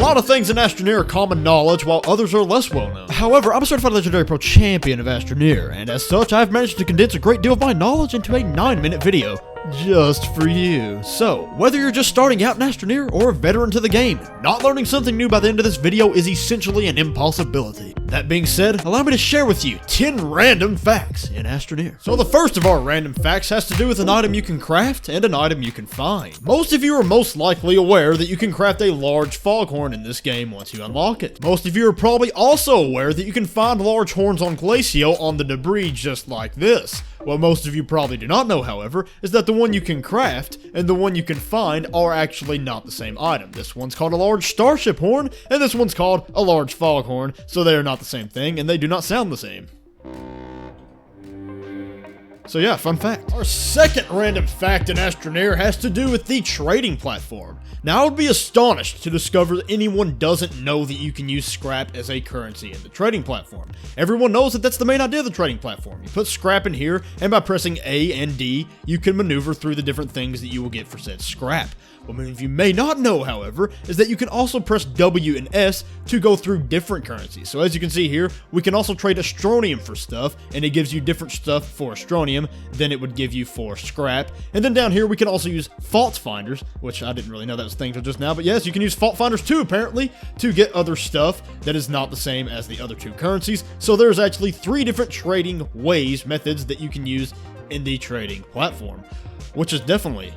lot of things in Astroneer are common knowledge, while others are less well known. However, I'm a certified legendary pro champion of Astroneer, and as such, I've managed to condense a great deal of my knowledge into a 9-minute video. Just for you. So, whether you're just starting out in Astroneer or a veteran to the game, not learning something new by the end of this video is essentially an impossibility. That being said, allow me to share with you 10 random facts in Astroneer. So the first of our random facts has to do with an item you can craft and an item you can find. Most of you are most likely aware that you can craft a large foghorn in this game once you unlock it. Most of you are probably also aware that you can find large horns on Glacio on the debris just like this. What most of you probably do not know, however, is that the one you can craft and the one you can find are actually not the same item. This one's called a large starship horn, and this one's called a large foghorn, so they are not the same thing, and they do not sound the same. So yeah, fun fact. Our second random fact in Astroneer has to do with the trading platform. Now, I would be astonished to discover that anyone doesn't know that you can use scrap as a currency in the trading platform. Everyone knows that that's the main idea of the trading platform. You put scrap in here, and by pressing A and D, you can maneuver through the different things that you will get for said scrap. What many of you may not know, however, is that you can also press W and S to go through different currencies. So as you can see here, we can also trade Astronium for stuff, and it gives you different stuff for Astronium than it would give you for scrap. And then down here, we can also use fault finders, which I didn't really know that was a thing until just now, but yes, you can use fault finders too, apparently, to get other stuff that is not the same as the other two currencies. So there's actually 3 different trading methods that you can use in the trading platform, which is definitely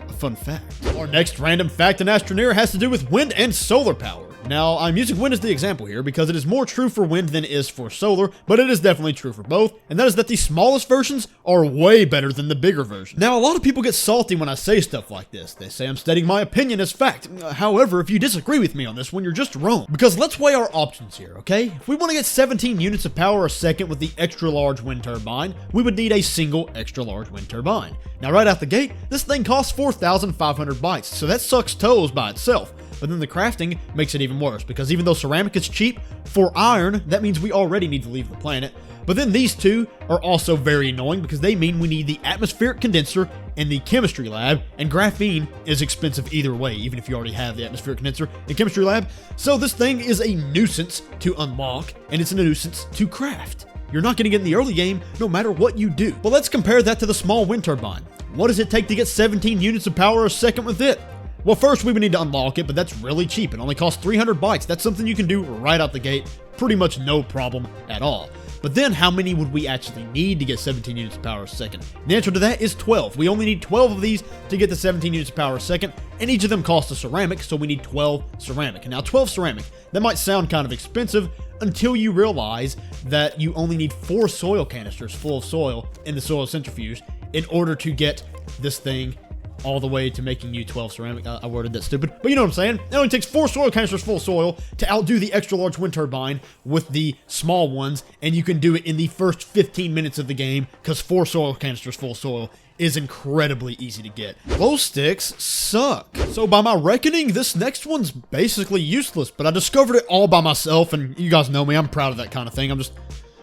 a fun fact. Our next random fact in Astroneer has to do with wind and solar power. Now, I'm using wind as the example here because it is more true for wind than it is for solar, but it is definitely true for both, and that is that the smallest versions are way better than the bigger versions. Now, a lot of people get salty when I say stuff like this. They say I'm stating my opinion as fact. However, if you disagree with me on this one, you're just wrong. Because let's weigh our options here, okay? If we want to get 17 units of power a second with the extra large wind turbine, we would need a single extra large wind turbine. Now, right out the gate, this thing costs 4,500 bytes, so that sucks toes by itself. But then the crafting makes it even worse, because even though ceramic is cheap, for iron, that means we already need to leave the planet. But then these two are also very annoying because they mean we need the atmospheric condenser and the chemistry lab, and graphene is expensive either way, even if you already have the atmospheric condenser and chemistry lab. So this thing is a nuisance to unlock, and it's a nuisance to craft. You're not going to get in the early game no matter what you do. But let's compare that to the small wind turbine. What does it take to get 17 units of power a second with it? Well, first we would need to unlock it, but that's really cheap. It only costs 300 bytes. That's something you can do right out the gate. Pretty much no problem at all. But then how many would we actually need to get 17 units of power a second? The answer to that is 12. We only need 12 of these to get the 17 units of power a second, and each of them costs a ceramic, so we need 12 ceramic. And now 12 ceramic, that might sound kind of expensive until you realize that you only need 4 soil canisters full of soil in the soil centrifuge in order to get this thing all the way to making you 12 ceramic. I worded that stupid, but you know what I'm saying. It only takes 4 soil canisters full of soil to outdo the extra large wind turbine with the small ones, and you can do it in the first 15 minutes of the game because 4 soil canisters full of soil is incredibly easy to get. Glow sticks suck. So by my reckoning, this next one's basically useless, but I discovered it all by myself, and you guys know me, I'm proud of that kind of thing.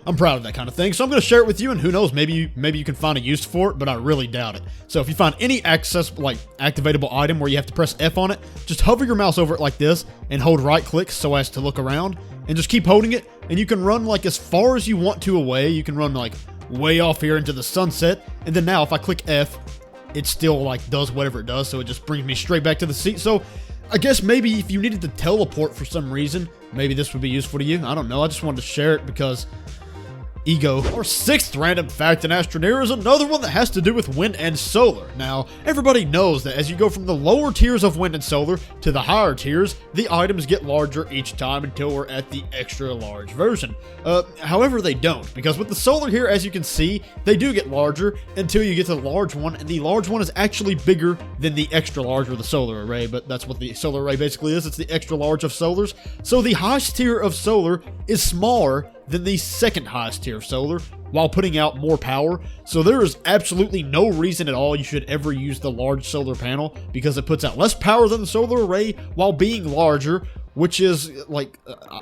I'm proud of that kind of thing, so I'm going to share it with you, and who knows, maybe you can find a use for it, but I really doubt it. So if you find any activatable item where you have to press F on it, just hover your mouse over it like this, and hold right click so as to look around, and just keep holding it, and you can run like as far as you want to away. You can run like way off here into the sunset, and then now if I click F, it still like does whatever it does, so it just brings me straight back to the seat. So I guess maybe if you needed to teleport for some reason, maybe this would be useful to you. I don't know, I just wanted to share it because ego. Our 6th random fact in Astroneer is another one that has to do with wind and solar. Now, everybody knows that as you go from the lower tiers of wind and solar to the higher tiers, the items get larger each time until we're at the extra large version. However, they don't, because with the solar here, as you can see, they do get larger until you get to the large one, and the large one is actually bigger than the extra large or the solar array, but that's what the solar array basically is. It's the extra large of solars. So the highest tier of solar is smaller than the second highest tier of solar, while putting out more power. So there is absolutely no reason at all you should ever use the large solar panel, because it puts out less power than the solar array while being larger, which is, like,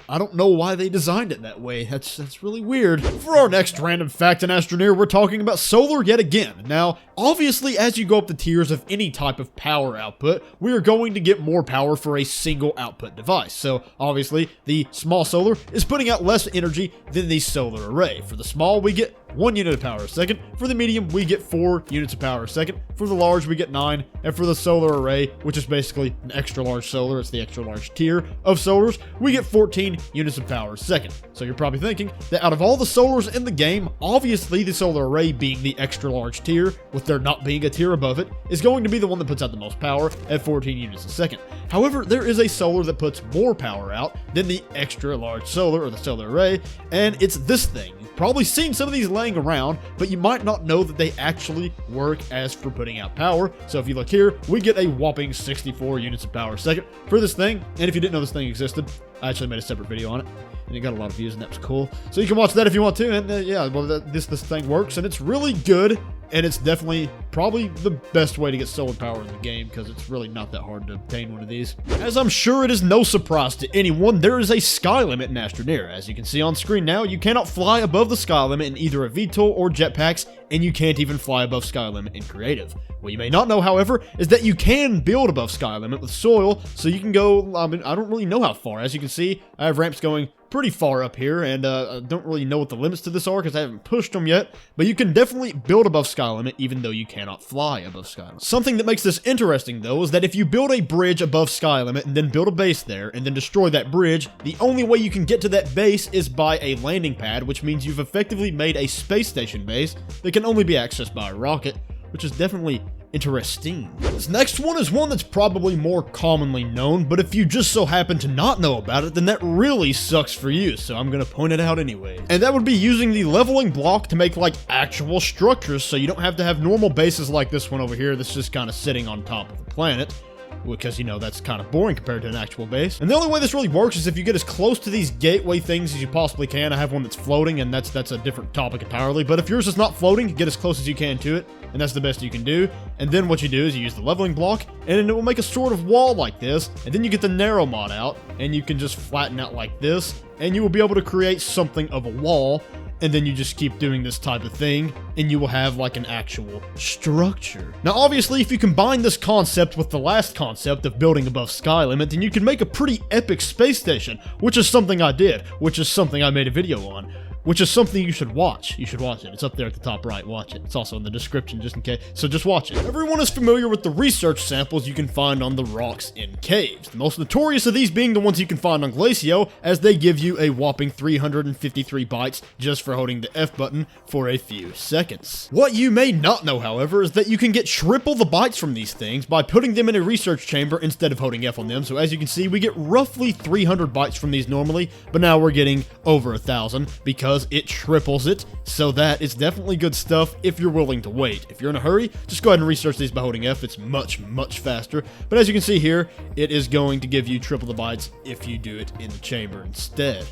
I don't know why they designed it that way. That's really weird. For our next random fact in Astroneer, we're talking about solar yet again. Now, obviously, as you go up the tiers of any type of power output, we are going to get more power for a single output device. So, obviously, the small solar is putting out less energy than the solar array. For the small, we get 1 unit of power a second. For the medium, we get 4 units of power a second. For the large, we get 9. And for the solar array, which is basically an extra large solar, it's the extra large tier of solars, we get 14 units of power a second. So you're probably thinking that out of all the solars in the game, obviously the solar array, being the extra large tier, with there not being a tier above it, is going to be the one that puts out the most power at 14 units a second. However, there is a solar that puts more power out than the extra large solar, or the solar array, and it's this thing. You've probably seen some of these laying around, but you might not know that they actually work as for putting out power. So if you look here, we get a whopping 64 units of power a second for this thing. And if you didn't know this thing existed, I actually made a separate video on it, and it got a lot of views, and that was cool. So you can watch that if you want to, and yeah, well, this thing works, and it's really good, and it's definitely probably the best way to get solar power in the game, because it's really not that hard to obtain one of these. As I'm sure it is no surprise to anyone, there is a sky limit in Astroneer. As you can see on screen now, you cannot fly above the sky limit in either a VTOL or jetpacks, and you can't even fly above sky limit in creative. What you may not know, however, is that you can build above sky limit with soil, so you can go, I don't really know how far. As you can see, I have ramps going pretty far up here, and I don't really know what the limits to this are because I haven't pushed them yet, but you can definitely build above sky limit even though you cannot fly above sky limit. Something that makes this interesting, though, is that if you build a bridge above sky limit and then build a base there and then destroy that bridge, the only way you can get to that base is by a landing pad, which means you've effectively made a space station base that can only be accessed by a rocket, which is definitely interesting. This next one is one that's probably more commonly known, but if you just so happen to not know about it, then that really sucks for you, so I'm gonna point it out anyway. And that would be using the leveling block to make, like, actual structures, so you don't have to have normal bases like this one over here that's just kind of sitting on top of the planet, because, you know, that's kind of boring compared to an actual base. And the only way this really works is if you get as close to these gateway things as you possibly can. I have one that's floating, and that's a different topic entirely, but if yours is not floating, get as close as you can to it, and that's the best you can do. And then what you do is you use the leveling block, and it will make a sort of wall like this, and then you get the narrow mod out, and you can just flatten out like this, and you will be able to create something of a wall, and then you just keep doing this type of thing, and you will have like an actual structure. Now, obviously, if you combine this concept with the last concept of building above sky limit, then you can make a pretty epic space station, which is something I did, which is something I made a video on, which is something you should watch. You should watch it. It's up there at the top right. Watch it. It's also in the description just in case. So just watch it. Everyone is familiar with the research samples you can find on the rocks in caves. The most notorious of these being the ones you can find on Glacio, as they give you a whopping 353 bytes just for holding the F button for a few seconds. What you may not know, however, is that you can get triple the bytes from these things by putting them in a research chamber instead of holding F on them. So as you can see, we get roughly 300 bytes from these normally, but now we're getting over 1,000 because it triples it, so that is definitely good stuff if you're willing to wait. If you're in a hurry, just go ahead and research these by holding F. It's much, much faster. But as you can see here, it is going to give you triple the bytes if you do it in the chamber instead.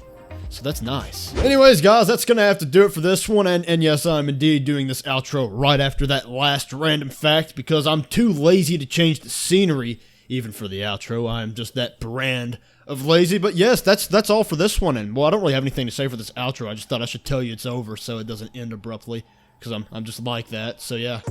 So that's nice. Anyways, guys, that's gonna have to do it for this one, and yes, I'm indeed doing this outro right after that last random fact because I'm too lazy to change the scenery even for the outro. I'm just that brand of lazy. But yes, that's all for this one, and well, I don't really have anything to say for this outro. I just thought I should tell you it's over so it doesn't end abruptly, because I'm just like that. So yeah.